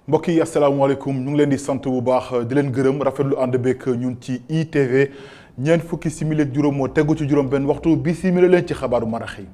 mbokk yi asalaamaaleykum ñu ngi leen di sant bu baax di leen gërëm rafetlu ànd beeg ñun ci ITV ñeent fukki simili ak juróom moo tegu ci juróom benn waxtu bi simili leen ci xabaaru marax yi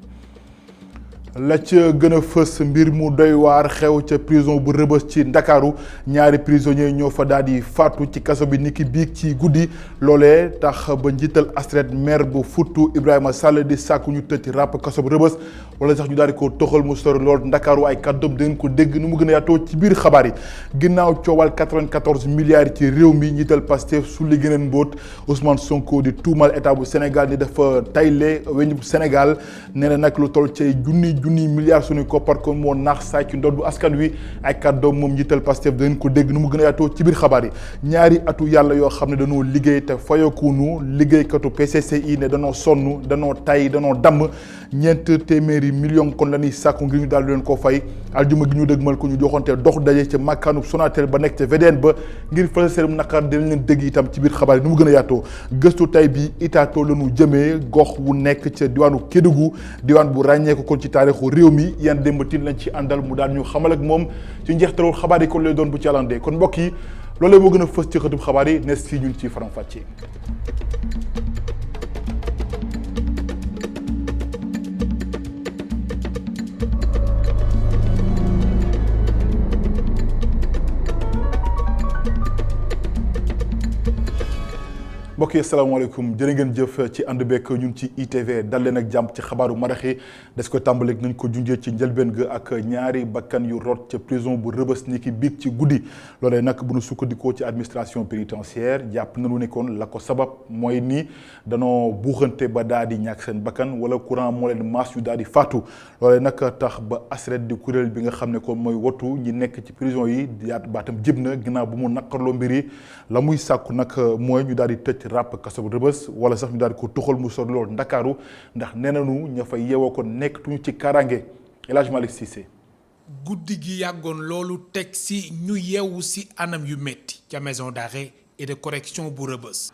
la ca gën a fës mbir mu doy waar xew ca prison bu Rëbës ci Ndakaaru ñaari prisonniers ñoo fa daal di faatu ci kaso bi niki biig ci guddi loolee tax ba njiital ASRED maire bu Futtu Ibrahima Sall di sàkku ñu tëj ràpp kaso bu Rëbës wala sax ñu daal di ko toxal mu sori lool Ndakaaru ay kàddoom dangeen ko dégg nu mu gën a yaatoo ci biir xabaar yi ginnaaw coowal 94 milliards yi ci réew mi njiital Pastef su li gëneen mbóot Ousmane Sonko di tuumal état bu Sénégal ni dafa tayle weñ bu Sénégal nee na nag lu toll ci junni milliards suñu koppar kon moo naax saay ci ndoddu askan wi ay kàddoom moom njiital Pastef dangeen ko dégg nu mu gën a yaatoo ci biir xabaar yi ñaari atu yàlla yoo xam ne dañoo liggéey te fayakuunu liggéeykatu PCCI ne danoo sonn danoo tay danoo damm ñeent téeméeri million kon la ñuy sàkku ngir ñu daal di leen koo fay aljuma gi ñu dëgmal ko ñu joxante dox daje ca makkaanub Sonatel ba nekk ca VDN ba ngir fësal seen naqar dinañ leen dégg itam ci biir xabaar yi nu mu gën a yaatoo gëstu tay bi Itato la ñu jëmee gox wu nekk ca diwaanu Kédougou diwaan bu ràññeeku kon ci taarixu réew mi yan démb tin lañ ci àndal mu daal ñu xamal ak moom ci njeextalu xabaar yi kon lay doon bu ci àllandee kon mbokk yi loolee moo gën a fës ci xëtub xabaar yi nes fii ñun ci faram fàccee mbokk yi asalaamaaleykum jërë ngeen jëf ci ànd beek ñun ci ITV dal leen ak jàmm ci xabaaru marax yi des ko tàmbaleeg nañ ko junjee ci njëlbeen ga ak ñaari bakkan yu rot ca prison bu Rëbës ni ki biig ci guddi loolee nag bu nu sukkandikoo ci administration pénitentiaire jàpp nañu ne kon la ko sabab mooy ni danoo buuxante ba daal di ñàkk seen bakkan wala courant moo leen maas yu daal di faatu loolee nag tax ba ASRED di kuréel bi nga xam ne kon mooy wotu ñi nekk ci prison yi yaat baatam jib na ginnaaw bu mu naqarloo mbir yi la muy sàkku nag mooy ñu daal di tëj ràpp kaso bu Rëbës wala sax ñu daal di ko tuxal mu sori loolu Ndakaaru ndax nee nañu ña fa yeewoo ko nekkatuñu ci kaaraange El Hadj Malick Cissé. guddi gi yàggoon loolu teg si ñu yeewu si anam yu métti ca maison d'arrêt et de correction bu Rëbës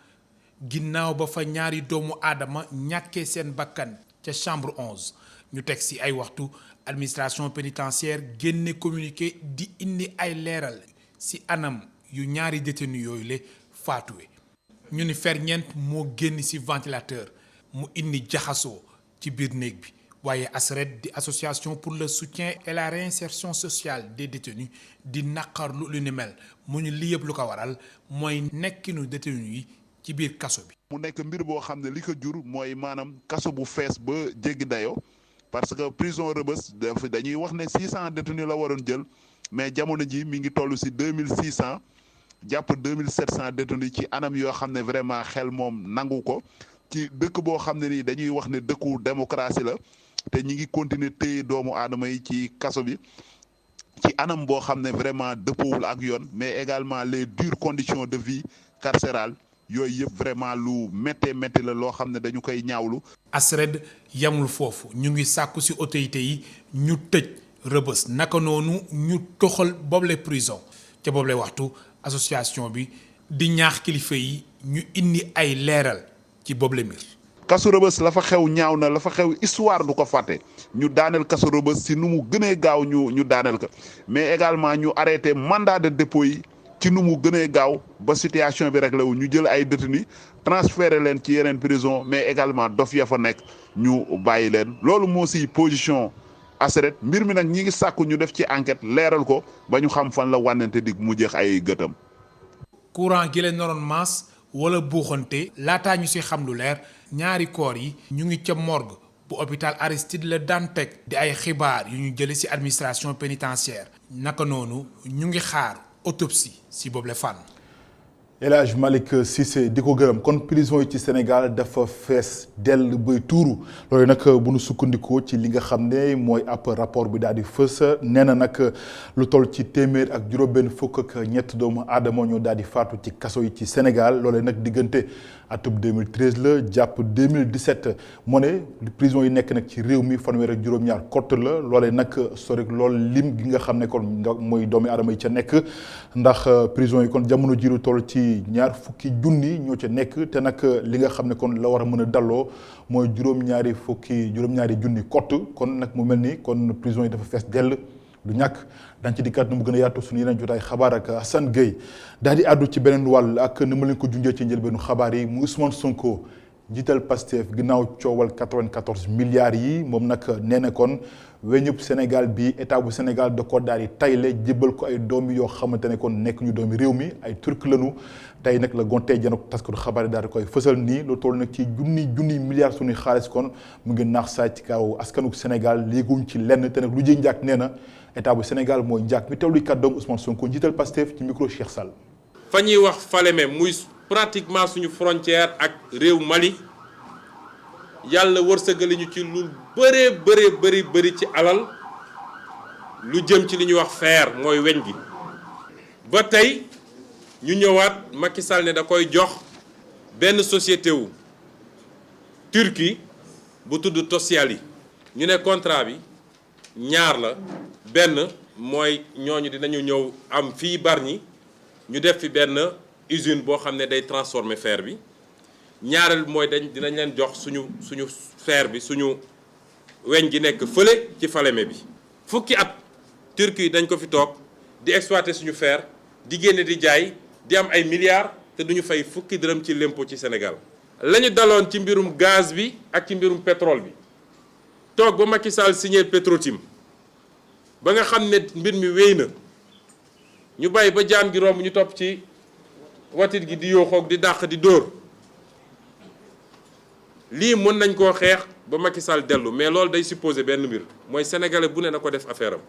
ginnaaw ba fa ñaari doomu aadama ñàkkee seen bakkan ca chambre 11 ñu teg si ay waxtu administration pénitentiaire génne communiqué di indi ay leeral si anam yu ñaari détenu yooyu la faatuwe ñu ni ferñeent moo génn ci ventilateur mu indi jaxasoo ci biir néeg bi waaye ASRED di association pour le soutien et la réinsertion sociale des détenus di naqarlu lu ni mel mu ñu li yëpp lu ko waral mooy nekkinu détenu yi ci biir kaso bi. mu nekk mbir boo xam ne li ko jur mooy maanaam kaso bu fees ba jéggi dayoo parce que prison Rëbës dañuy wax ne 600 détenus la waroon jël mais jamono ji mi ngi toll ci 2600. jàpp 2700 détenus ci anam yoo xam ne vraiment xel moom nangu ko ci dëkk boo xam ne nii dañuy wax ne dëkku démocratie la te ñi ngi continuer téye doomu aadama yi ci kaso bi ci anam boo xam ne vraiment dëppoowul ak yoon mais également les dures conditions de vie carcérale yooyu yëpp vraiment lu méttee métti la loo xam ne dañu koy ñaawlu. ASRED yamul foofu ñu ngi sàkku ci autorités yi ñu tëj Rëbës naka noonu ñu toxal boobule prison ca boobule waxtu. association bi di ñaax kilifa yi ñu indi ay leeral ci boobule mbir. kaso Rëbës la fa xew ñaaw na la fa xew histoire du ko fàtte ñu daaneel kaso Rëbës si nu mu gënee gaaw ñu daaneel ko mais également ñu arrêté mandat de dépôt yi ci nu mu gënee gaaw ba situation bi réglé wu ñu jël ay détenus transféré leen ci yeneen prison mais également dof ya fa nekk ñu bàyyi leen loolu moo si position ASRED mbir mi nag ñi ngi sàkku ñu def ci enquête leeral ko ba ñu xam fan la wànnante dig mu jeex ay gëtam. courant gi leen naroon maas wala buuxante laataa ñu si xam lu leer ñaari koor yi ñu ngi ca morgue bu hôpital Aristide Le Dantec di ay xibaar yu ñu jële ci administration pénitentiaire naka noonu ñu ngi xaar autopsie ci boobule fànn. El Hadj Malick Cissé di ko gërëm kon prison yi ci Sénégal dafa fees dell bay tuuru loolu nag bu nu sukkandikoo ci li nga xam ne mooy ab rapport bi daal di fës nee na nag lu toll ci téeméer ak juróom-benn fukk ak ñett doomu aadama ñoo daal di faatu ci kaso yi ci Sénégal loolee nag diggante atub 2013 la jàpp 2017 moo ne prison yi nekk nag ci réew mi fanweer ak juróom-ñaar kott la loolee nag sori lool lim gi nga xam ne kon mooy doomu aadama yi ca nekk ndax prison yi kon jamono ji lu toll ci ñaar fukki junni ñoo ca nekk te nag li nga xam ne kon la war a mën a dalloo mooy juróom-ñaari junni kott kon nag mu mel ni kon prison yi dafa fees dell du ñàkk dañ ci dikkaat nu mu gën a yaatu suñu yeneen jotaay xabaar ak Assane Gueye daal di àddu ci beneen wàll ak ni ma leen ko junjee ci njëlbeenu xabaar yi mu Ousmane Sonko njiital Pastef ginnaaw coowal 94 milliards yi moom nag nee na kon weñub Sénégal bi état bu Sénégal da ko daal di tayle jébbal ko ay doomi yoo xamante ne kon nekk ñu doomi réew mi ay turc lañu tey nag la gontee janok taskatu xabaar yi daal di koy fësal nii lu toll nag ci junni milliards suñuy xaalis kon mu ngi naax saa ci kaw askanu Sénégal léeguñ ci lenn te nag lu jëy njaak nee na état bu Sénégal mooy njaak mi teewluy kàddoom Ousmane Sonko njiital Pastef ci micro Cheikh Sall. fa ñuy wax Falémé muy pratiquement suñu frontière ak réew Mali yàlla wërsëgali ñu ci lu bëri ci alal lu jëm ci li ñuy wax fer mooy weñ gi ba tey ñu ñëwaat Macky Sall ne da koy jox benn société wu Turquie bu tudd Tosyali ñu ne contrat bi ñaar la benn mooy ñooñu dinañu ñëw am fii Bargny ñu def fi benn usine boo xam ne day transformer fer bi ñaareel mooy dinañ leen jox suñu fer bi suñu weñ gi nekk fële ci Falémé bi fukki at Turquie dañ ko fi toog di exploiter suñu fer di génne di jaay di am ay milliards te duñu fay fukki dërëm ci l'impôt ci Sénégal la ñu daloon ci mbirum gaz bi ak ci mbirum pétrole bi toog ba Macky Sall signé Petrotim ba nga xam ne mbir mi wéy na ñu bàyyi ba jaan gi romb ñu topp ci watit gi di yooxoog di dàq di dóor lii mën nañ koo xeex ba Macky Sall dellu mais loolu day supposé benn mbir mooy sénégalais bu ne na ko def affaire am.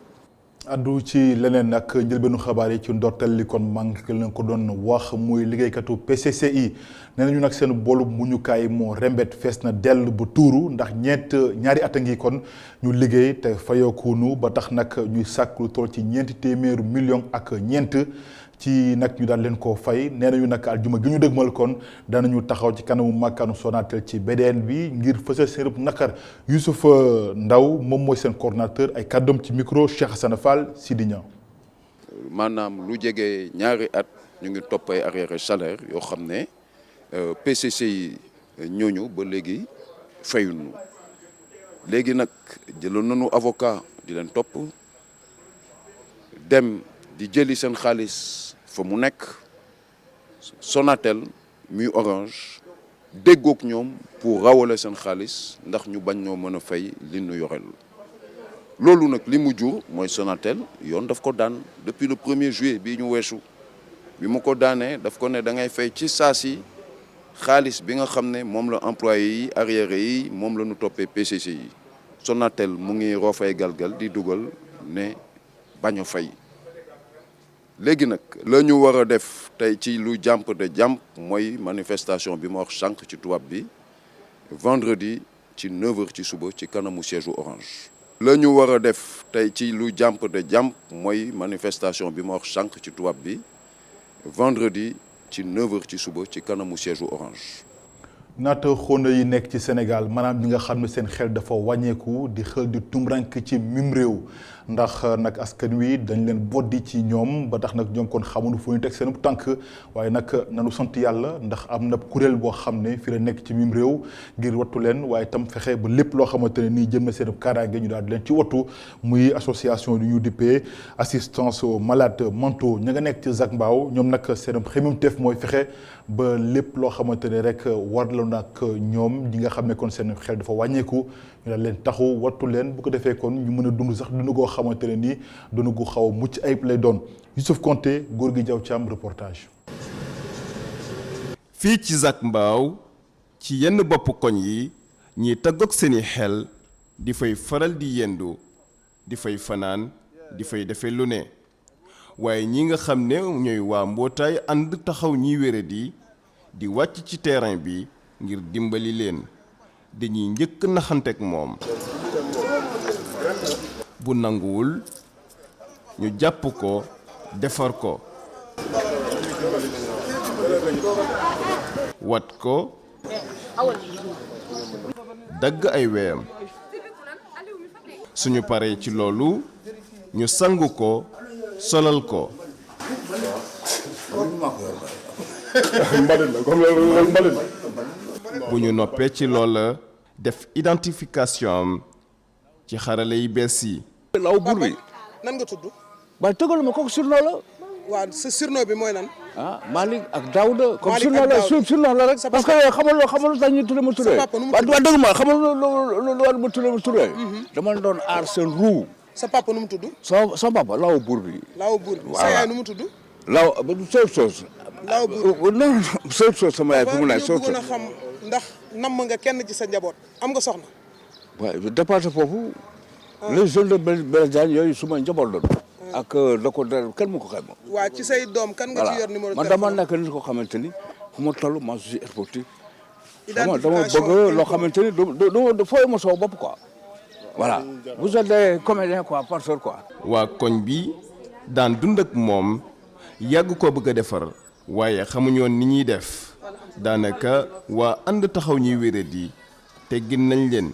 addu ci leneen nag njëlbeenu xabaar yi ci ndorteel li kon manque leen ko doon wax muy liggéeykatu PCCI nee nañu nag seen boolu muñukaay moo rembet fees na dell bu tuuru ndax ñaari at a ngi kon ñu liggéey te fayookunu ba tax nag ñuy sàkk lu toll ci ñeenti téeméeru million ak ñeent ci nag ñu daal leen koo fay nee nañu nag aljuma gi ñu dëgmal kon danañu taxaw ci kanamu màkkaanu Sonatel ci BDN bi ngir fësal seen rëbb nakar Youssouf Ndaw moom mooy seen coordonnateur ay kàddoom ci micro Cheikh Hassane Fall Sidi Niang. maanaam lu jege ñaari at ñu ngi topp ay arriérés salaire yoo xam ne PCC yi ñooñu ba léegi fayuñu léegi nag jëloon nañu avocat di leen topp dem di jëli seen xaalis fa mu nekk Sonatel muy Orange déggoog ñoom pour rawale seen xaalis ndax ñu bañ ñoo mën a fay li ñu yoreel loolu nag li mu jur mooy Sonatel yoon daf ko daan depuis le 1er juillet bii ñu weesu bi mu ko daanee daf ko ne da ngay fay ci saa si xaalis bi nga xam ne moom la employé yi arriéré yi moom la ñu toppee PCC yi Sonatel mu ngi roofay galgal di dugal ne bañ a fay léegi nag la ñu war a def tey ci lu jàmp de jàmp mooy manifestation bi ma wax sànq ci tubaab bi vendredi ci 9h ci suba ci kanamu siège Orange. la ñu war a def tey ci lu jàmp de jàmp mooy manifestation bi ma wax sànq ci tubaab bi vendredi ci 9h ci suba ci kanamu siège Orange. naata xóona yi nekk ci Sénégal maanaam ñi nga xam ne seen xel dafa wàññeeku di xel di tumrank ci mim réew ndax nag askan wi dañ leen boddi ci ñoom ba tax nag ñoom kon xamuñu fu ñu teg seen tànk waaye nag nanu sant yàlla ndax am na kuréel boo xam ne fi la nekk ci mim réew ngir wattu leen waaye itam fexe ba lépp loo xamante ne nii jëm na seen kaaraange ñu daal di leen ci wattu muy association du ñu dippee assistance aux malades mentaux ña nga nekk ci Zac Mbao ñoom nag seen xemmeemteef mooy fexe ba lépp loo xamante ne rek war la nag ñoom ñi nga xam ne kon seen xel dafa wàññeeku ñu daal leen taxu wattu leen bu ko defee kon ñu mën a dund sax dund goo xamante ne nii dund gu xaw a mucc ayib lay doon Youssouf Konté góor gi jaw ci am reportage. fii ci Zac Mbao ci yenn bopp koñ yi ñiy taggoog seeni xel di fay faral di yendu di fay fanaan di fay defe lu ne waaye ñi nga xam ne ñooy waa mbootaay ànd taxaw ñiy wéradi di wàcc ci terrain bi ngir dimbali leen dañuy njëkk naxanteeg moom bu nanguwul ñu jàpp ko defar ko wat ko dagg ay weyam suñu paree ci loolu ñu sangu ko solal ko bu ñu noppee ci loola def identification am ci xarale yi bees yi law bur bi nan nga tudd. waaye tëggalu ma kooku surnom la. waaw sa surnom bi mooy lan. ah Malick ak Daouda. comme Malick surnom ak la Daouda. surnom la rek. parce que xamal tax ñu tuddee ma turee. sa papa nu mu waaw tudd. waaw dëgg ma xamal lu war ma tuddee ma turee. dama la doon aar seen ruu. sa papa nu mu tudd. sama papa law buur bi. Laaw Buur bi. sa Voilà. yaay nu mu tudd. law seul chose. Laaw Buur bi. non seul chose sama yaay fi mu nekk seul bëggoon a chose. xam ndax namm nga kenn ci sa njaboot am nga soxna. waaye dépassé foofu. les jeunes de Blaise Diagne yooyu suma njaboot doon. ak la ko dal kenn mu ko xayma. waa ci say doom kan nga ci yor numéro man téléphone. dama nekk nit ko xamante ni fu ma toll ma je suis sportif. dama Identification bëgg loo xamante ni du fooy ma soo bopp quoi. voilà vous êtes des comédiens quoi farceurs quoi. waa koñ bi daan dund ak moom yàgg ko bëgg a defar waaye xamuñoon ni ñuy def daanaka waa ànd taxaw ñuy wéradi te gin nañ leen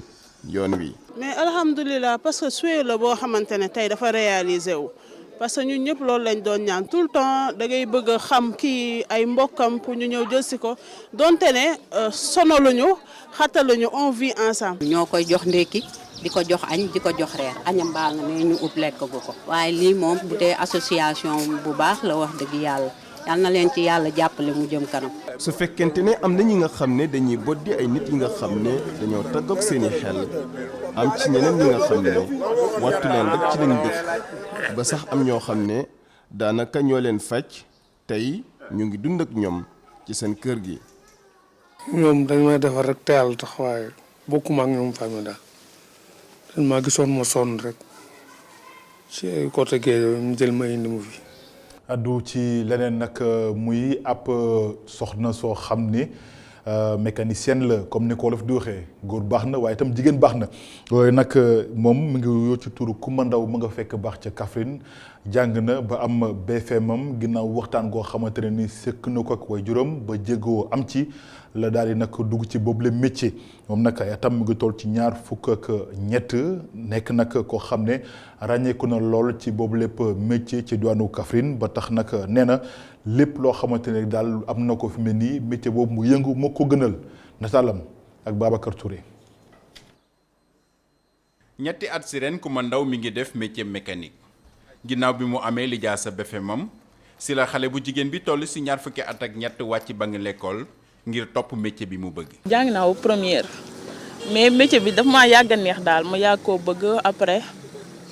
yoon wi. mais alhamdulilah parce que suy la boo xamante ne tey dafa réaliser wu parce que ñun ñëpp loolu lañ doon ñaan tout le temps da ngay bëgg a xam kii ay mbokkam pour ñu ñëw jël si ko donte ne sonaluñu xattaluñu on vit ensemble. ñoo koy jox ndékki di ko jox añ di ko jox reer añam baa nga ne ñu ut lekk gu ko waaye lii moom bu dee association bu baax la wax dëgg yàlla yal na leen ci yàlla jàppale mu jëm kanam. su fekkente ne am na ñi nga xam ne dañuy boddi ay nit yi nga xam ne dañoo taggoog seeni xel am ci ñeneen ñi nga xam ne wattu leen rek ci lañ dëkk ba sax am ñoo xam ne daanaka ñoo leen faj tey ñu ngi dund ak ñoom ci seen kër gi. ñoom dañ may defar rek te yàlla tax waaye bokkuma ak ñoom famille daal dañ maa gisoon ma sonn rek ci ay côté Guèye ñu jël ma indi mu fi. addu ci leneen nag muy ab soxna soo xam ne mécanicienne la comme ni ko wolof di waxee góor baax na waaye itam jigéen baax na waaye nag moom mu ngi wuyoo ci turu Kumba Ndaw mu nga fekk baax ca Kaffrine jàng na ba am BFM am ginnaaw waxtaan goo xamante ne ni sëkk na ko ak waajuram ba jéggoo am ci la daal di nag dugg ci boobule métier moom nag ay atam mu ngi toll ci 23 nekk nag koo xam ne ràññeeku na lool ci boobu lépp métier ci diwaanu Kaffrine ba tax nag nee na lépp loo xamante ne daal am na ko fi mel nii métier boobu mu yëngu moo ko gënal nataalam ak Babacar Touré. ñetti at si ren Kumba Ndaw mi ngi def métier mécanique ginnaaw bi mu amee lijaasa BFEM si la xale bu jigéen bi toll si 2 fukki at ak ñett wàcc ba ngi l'école ngir topp métier bi mu bëgg. jàng naa wu première mais métier bi dafa maa yàgg a neex daal ma yàgg koo bëgg après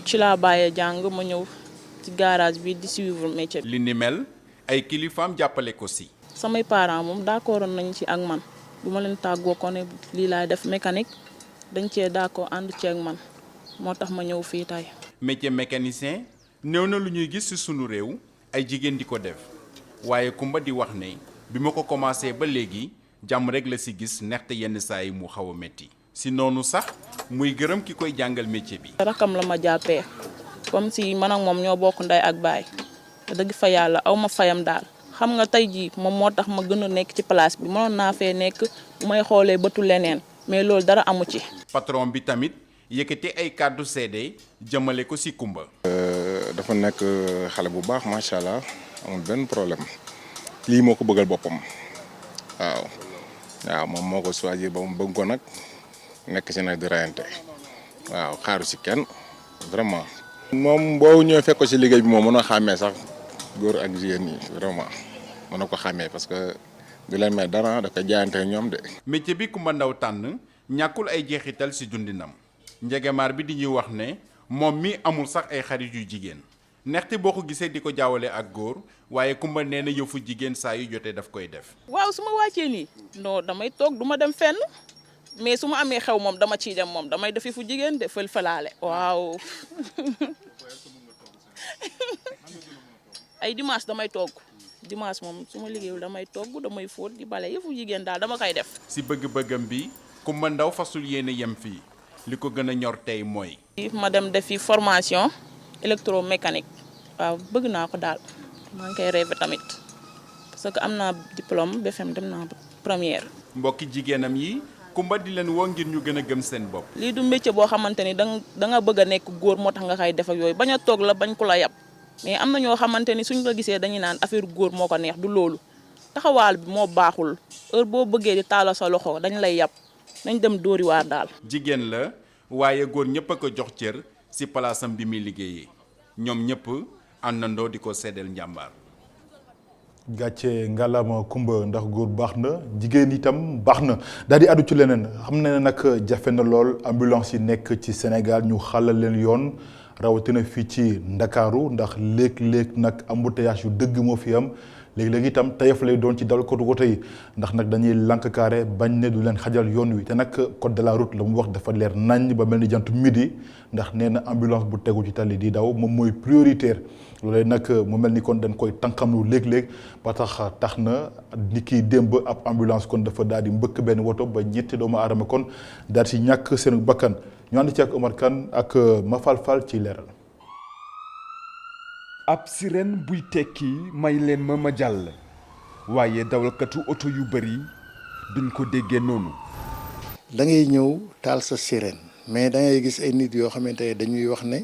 ci laa bàyyee jàng ma ñëw ci garage bi di suivre métier bi. li ni mel ay kilifaam jàppale ko si. samay parents moom d'accord nañ ci ak man bu ma leen tàggoo ko ne lii laay def mécanique dañ cee d'accord ànd ci ak man moo tax ma ñëw fii tey. métier mécanicien néew na lu ñuy gis ci sunu réew ay jigéen di ko def waaye Kumba di wax ne bi ma ko commencé ba léegi jàmm rek la ci gis ndaxte yenn saa yi mu xaw a metti si noonu sax muy gërëm ki koy jàngal métier bi. rakam la ma jàppee comme si man ak moom ñoo bokk ndey ak baay dëgg fa yàlla aw ma fayam daal xam nga tey jii moom moo tax ma gën a nekk ci place bi mënoon naa fee nekk bu may xoolee bëtu leneen mais loolu dara amu ci. patron bi tamit yëkkati ay kàddu seede jëmale ko ci Kumba. dafa nekk xale bu baax macha allah amul benn problème lii moo ko bëggal boppam waaw moom moo ko choisir ba mu bëgg ko nag nekk ci nag di rayante waaw xaaru ci kenn vraiment. moom boo ñëwee fekk ko ci liggéey bi moom mën a xàmmee sax góor ak jigéen ñi vraiment mën na ko xàmmee parce que du leen may dara da ko jaayante ñoom de. métier bi Kumba Ndaw tànn ñàkkul ay jeexital ci dundinam njegemaar bi di ñuy wax ne moom mi amul sax ay xarit yu jigéen ndaxte boo ko gisee di ko jaawale ak góor waaye Kumba nee na yëfu jigéen saa yu jotee daf koy def. waaw su ma wàccee nii non damay toog du ma dem fenn mais su ma amee xew moom dama ciy dem moom damay def fu jigéen de fël-fëlaale waaw. ay dimanche damay togg dimanche moom su ma liggéeyul damay togg damay fóot di bale yëfu jigéen daal dama koy def. si bëgg-bëggam bi Kumba Ndaw fasul yéene yem fii li ko gën a ñor tey mooy. ma dem defi formation électromécanique waaw bëgg naa ko daal maa ngi koy rêvé tamit parce que am naa diplôme BFM dem naa première. mbokki jigéenam yi Kumba di leen woo ngir ñu gën a gëm seen bopp. lii du métier boo xamante ni da nga bëgg a nekk góor moo tax nga koy def ak yooyu bañ a toog la bañ ko la yab mais am na ñoo xamante ni suñ ko gisee dañuy naan affaire góor moo ko neex du loolu taxawaal bi moo baaxul heure boo bëggee di taala sa loxo dañ lay yab nañ dem dóori waar daal. jigéen la waaye góor ñëpp a ko jox cër ci palaasam bi muy liggéeyee ñoom ñëpp àndandoo di ko seddeel njàmbaar. gàcce ngalaama kumba ndax góor baax na jigéen itam baax na daal di addu ci leneen xam ne nag jafe na lool ambulance yi nekk ci Sénégal ñu xàllal leen yoon rawatina fii ci Ndakaaru ndax léeg-léeg nag embouteillage yu dëgg moo fi am léegi-léegi itam tayef lay doon ci dawalkatu woto yi ndax nag dañuy lank carré bañ ne du leen xajal yoon wi te nag code de la route la mu wax dafa leer nañ ba mel ni jant midi ndax nee na ambulance bu tegu ci tali di daw moom mooy prioritaire loolee nag mu mel ni kon dañ koy tànqamlu léeg-léeg ba tax na ni ki démb ab ambulance kon dafa daal di mbëkk benn woto ba ñetti doomu aadama kon daal ci ñàkk seen bakkan ñu ànd ci ak Omar Kane ak Mafal Fall ci leeral. ab sirène buy tekki may leen ma jàll waaye dawalkatu oto yu bari duñ ko déggee noonu. da ngay ñëw taal sa sirène mais da ngay gis ay nit yoo xamante ne dañuy wax ne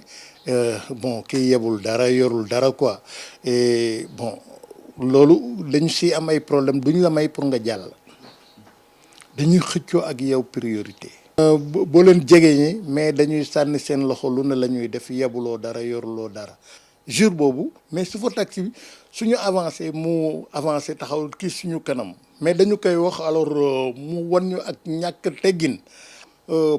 bon kii yebul dara yorul dara quoi et bon loolu dañu si am ay problème duñ la may pour nga jàll dañuy xëccoo ak yow priorité. boo leen jege ñi mais dañuy sànni seen loxo lu ne la ñuy def yebuloo dara yoruloo dara. jour boobu mais su fa taxi bi suñu avancé mu avancé taxaw kii suñu kanam mais dañu koy wax alors mu wan ñu ak ñàkk teggin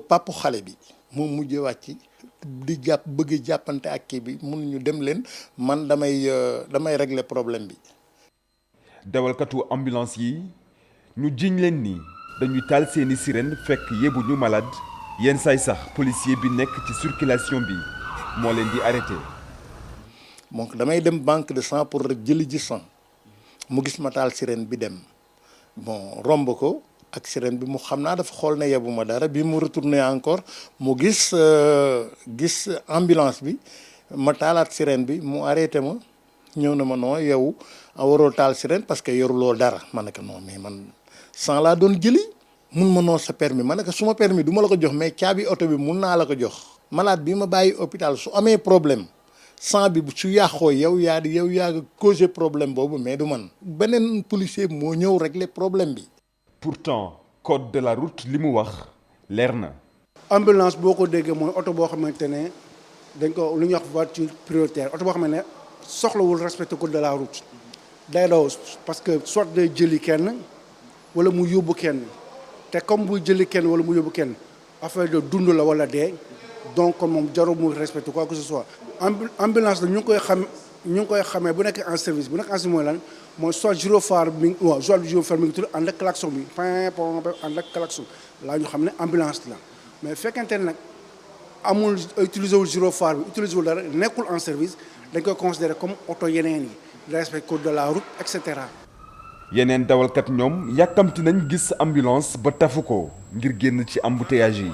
papu xale bi moom mujjee wàcc di bëgg jàppante ak kii bi mënuñu dem leen man damay régler problème bi. dawalkatu ambulance yi ñu jiñ leen ni dañuy taal seeni sirène fekk yóbbu ñu malade yenn saay sax policier bi nekk ci circulation bi moo leen di arrêté. donc damay dem banque de sang pour rek jëli ji sang mu gis ma taal sirène bi dem bon romb ko ak sirène bi mu xam naa dafa xool ne yebu ma dara bi mu retourné encore mu gis ambulance bi ma taalaat sirène bi mu arrêté ma ñëw na ma non yow waroo taal sirène parce que yoruloo dara ma ne ko non mais man sang laa doon jëli mun ma noo sa permis ma ne ko suma permis du ma la ko jox mais caabi oto bi mun naa la ko jox malade bi ma bàyyi hôpital su amee problème sang bi su yàqoo yow yaa causé problème boobu mais du man beneen policier moo ñëw régler problème bi. pourtant code de la route li mu wax leer na. ambulance boo ko déggee mooy oto boo xamante ne dañ ko lu ñuy wax voiture prioritaire oto boo xam ne soxlawul respecter code de la route day daw parce que soit day jëli kenn wala mu yóbbu kenn te comme bu jëli kenn wala mu yóbbu kenn affaire de dund la wala dee. donc kon moom jarul muy respecté quoi que ce soit ambulance la ñu ngi koy xamee bu nekk en service bu nekk en service mooy lan mooy soit gyrophare mi ngi tudd ànd ak klaxon bi ànd ak klaxon laa ñu xam ne ambulance la mais fekkente ne nag amul utiliser wul gyrophare bi utiliser wul dara nekkul en service dañ koy considérer comme oto yeneen yi respect code de la route et cetera. yeneen dawalkat ñoom yàkkamti nañ gis ambulance ba tafu ko ngir génn ci embouteillage yi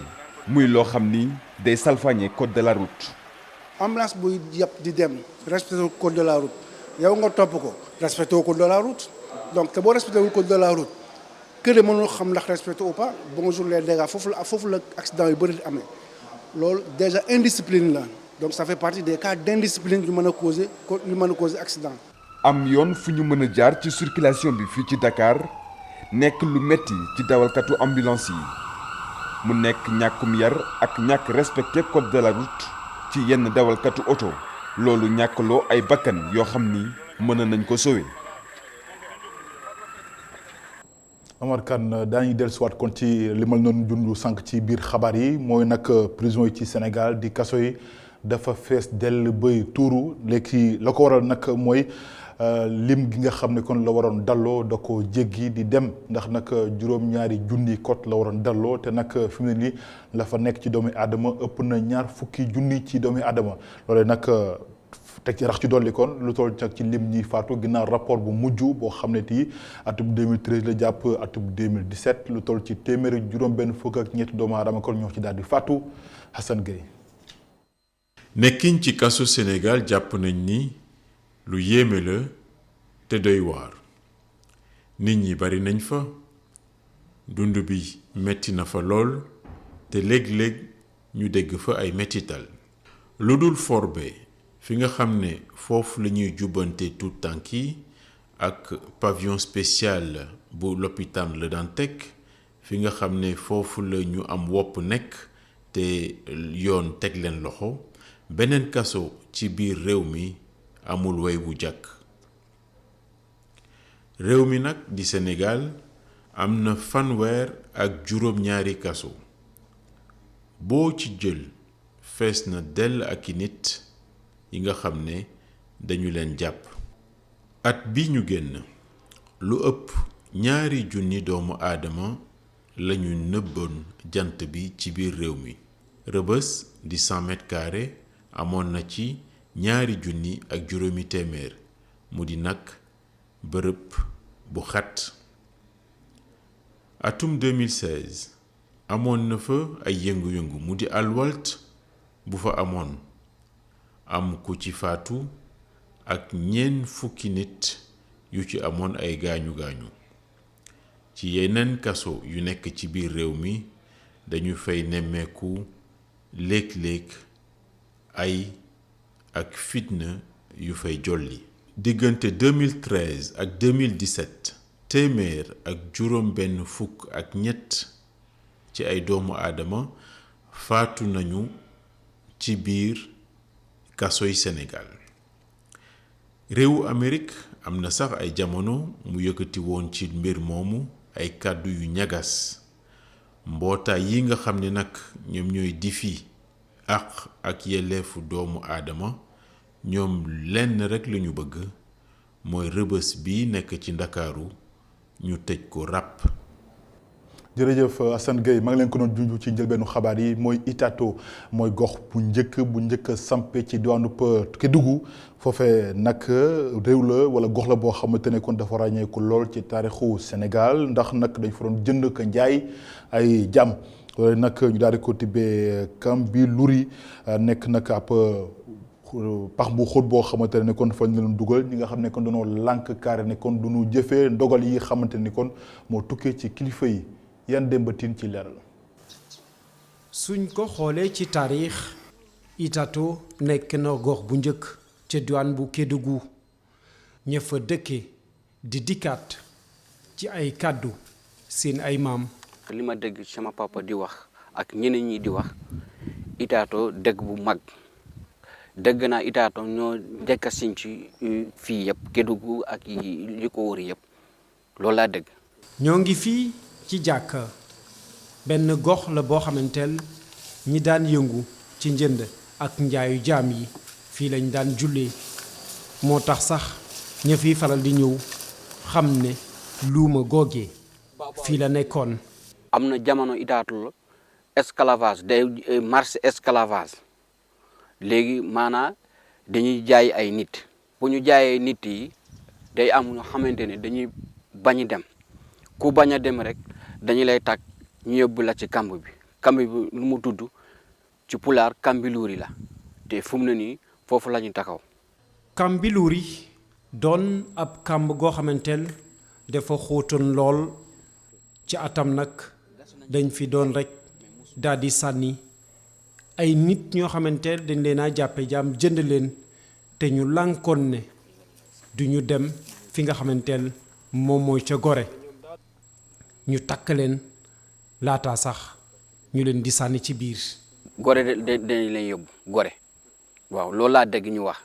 muy loo xam ni day salfaañe code de la route. ambulance buy yàpp di dem respecté code de la route yow nga topp ko respecté code de la route donc te boo respecté wul code de la route kër yi mënul xam ndax respecté ou pas bonjour les dégâts foofu la accident yu bëri di amee loolu déjà indiscipline la donc ça fait partie des cas d'indiscipline yu mën a causer accident. am yoon fu ñu mën a jaar ci circulation bi fii ci Dakar nekk lu metti ci dawalkatu ambulance yi. mu nekk ñàkkum yar ak ñàkk respecté code de la route ci yenn dawalkatu oto loolu ñàkkaloo ay bakkan yoo xam ni mën nañ ko sauver. Omar Kane daañuy dellusiwaat kon ci li ma noonu jundu sànq ci biir xabaar yi mooy nag prison yi ci Sénégal di kaso yi dafa fees dell bay tuuru léegi la ko waral nag mooy lim gi nga xam ne kon la waroon dalloo da ko jéggi di dem ndax nag juróom-ñaari junni kot la waroon dalloo te nag fi mu ne nii la fa nekk ci doomi aadama ëpp na 20 junni ci doomi aadama loolee nag teg ci rax ci dolli kon lu toll nag ci lim ñi faatu ginnaaw rapport bu mujj boo xam ne tii atum 2013 la jàpp atum 2017 lu toll ci téeméeri juróom-benn fukk ak ñetti doomu aadama kon ñoo ci daal di faatu Hassan Gueye. nekkin ci kaso Sénégal jàpp nañ ni lu yéeme la te doy waar nit ñi bari nañ fa dund bi metti na fa lool te léeg-léeg ñu dégg fa ay mettital lu dul forbe fi nga xam ne foofu la ñuy jubbante tout tànk yi ak pavillon spécial bu l'hôpital Le Dantec fi nga xam ne foofu la ñu am wopp nekk te yoon teg leen loxo beneen kaso ci biir réew mi amul way bu jàkk. réew mi nag di Sénégal am na fanweer ak juróom-ñaari kaso boo ci jël fees na dell ak i nit yi nga xam ne dañu leen jàpp. at bi ñu génn lu ëpp 2,000 doomu aadama lañu nëbboon jant bi ci biir réew mi. Rebeuss di 100 mètres carrés amoon na ci 2,500 mu di nag bërëb bu xat. atum 2016 amoon na fa ay yëngu-yëngu mu di alwalt bu fa amoon am ku ci faatu ak 40 nit yu ci amoon ay gaañu-gaañu. ci yeneen kaso yu nekk ci biir réew mi dañu fay nemmeeku léeg-léeg ay ak fitna yu fay jolli. diggante 2013 ak 2017 téeméer ak juróom-benn fukk ak ñett ci ay doomu aadama faatu nañu ci biir kasoy Sénégal. réewu Amérique am na sax ay jamono mu yëkkati woon ci mbir moomu ay kàddu yu ñagas. mbootaay yi nga xam ne nag ñoom ñooy difi àq ak yelleefu doomu aadama ñoom lenn rekk lañu bëgg mooy Rebeuss bi nekk ci Ndakaaru ñu tëj ko ràpp. jërëjëf Assane Gueye maa ngi leen ko doon junj ci njëlbeenu xabaar yi mooy Itato mooy gox bu njëkk a sampe ci diwaanu Kédougou foofee nag réew la wala gox la boo xamante ne kon dafa ràññeeku lool ci taarixu Sénégal ndax nag dañ fa doon jënd ka njaay ay jàmm loolu nag ñu daal di ko tibbee Kambiluri nekk nag ab pax bu xóot boo xamante ne kon fa ñu leen dugal ñi nga xam ne kon dañoo lànk carré ne kon du ñu jëfee ndogal yi xamante ni kon moo tukkee ci kilifa yi. yan démbatin ci leeral. suñ ko xoolee ci taarix Itato nekk na gox bu njëkk ca diwaan bu Kédougou ña fa dëkke di dikkaat ci ay kàddu seen ay maam. li ma dégg sama papa di wax ak ñeneen ñi di wax Itato dëkk bu mag dégg naa Itato ñoo njëkk a siñ ci fii yëpp Kédougou ak li ko wër yëpp loolu laa dégg. ñoo ngi fii ci jàkka benn gox la boo xamanteel ñi daan yëngu ci njënd ak njaayu jaam yi fii lañ daan jullee moo tax sax ña fiy faral di ñëw xam ne luuma googee fii la nekkoon. am na jamono Itato la esclavage day marché esclavage léegi maanaa dañuy jaay ay nit bu ñu jaayee nit yi day am ñoo xamante ne dañuy bañ dem ku bañ a dem rek dañu lay tag ñu yóbbu la ci kamb bi lu mu tudd ci pulaar Kambiluri la te fu mu ne nii foofu la ñu taxaw. Kambiluri doon ab kamb goo xamanteel dafa xóotoon lool ci atam nag dañ fi doon rek daal di sànni ay nit ñoo xamanteel dañ leen a jàppe jaam jënd leen te ñu lànkoon ne du ñu dem fi nga xamanteel moom mooy ca Gorée. ñu takk leen laata sax ñu leen di sànni ci biir. Gorée dañ leen yóbbu Gorée waaw loolu laa dégg ñu wax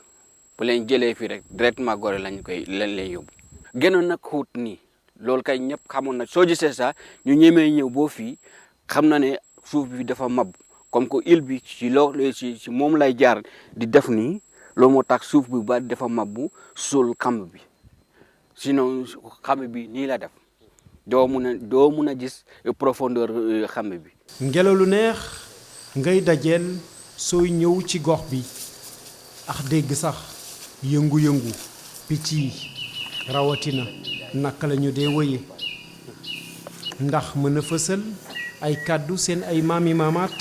bu leen jëlee fii rek directement Gorée lañ leen yóbbu. gënoon nag xuut nii loolu kay ñëpp xamoon na soo gisee sax ñu ñemee ñëw boo fii xam na ne suuf bi dafa mab comme que île bi ci moom lay jaar di def nii loolu moo tax suuf bi ba dafa mabbu suul kamb bi sinon kamb bi nii la def. doo mun a gis profondeur xam bi. ngelaw lu neex ngay dajeel sooy ñëw ci gox bi ax dégg sax yëngu-yëngu picc yi rawatina naka la ñu dee wëye ndax mën a fësal ay kàddu seen ay maami maamaat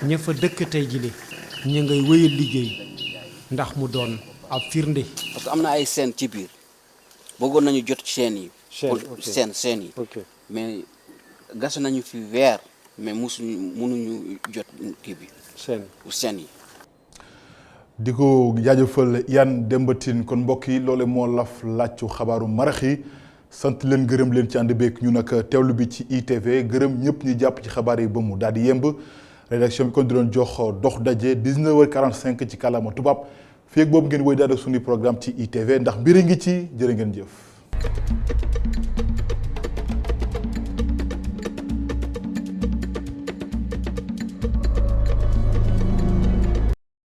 ña fa dëkk tey jile ña ngay wëyal liggéey ndax mu doon ab firnde. parce que am na ay seen ci biir bëggoon nañu jot seen yi. seen yi mais gas nañu fi weer mais mënuñu jot kii bi seen yi. di ko jaajëfal Yane Demba Tine kon mbokk yi loole moo laf làccu xabaaru marax yi sant leen gërëm leen ci ànd beeg ñu nag teewlu bi ci ITV gërëm ñëpp ñu jàpp ci xabaar yi ba mu daal di yemb rédaction bi kon di doon jox dox daje 19h45 ci kàllaama tubaab fii ak boobu ngeen woy daal ak suñu programme ci ITV ndax mbiri ngi ci jërë ngeen jëf.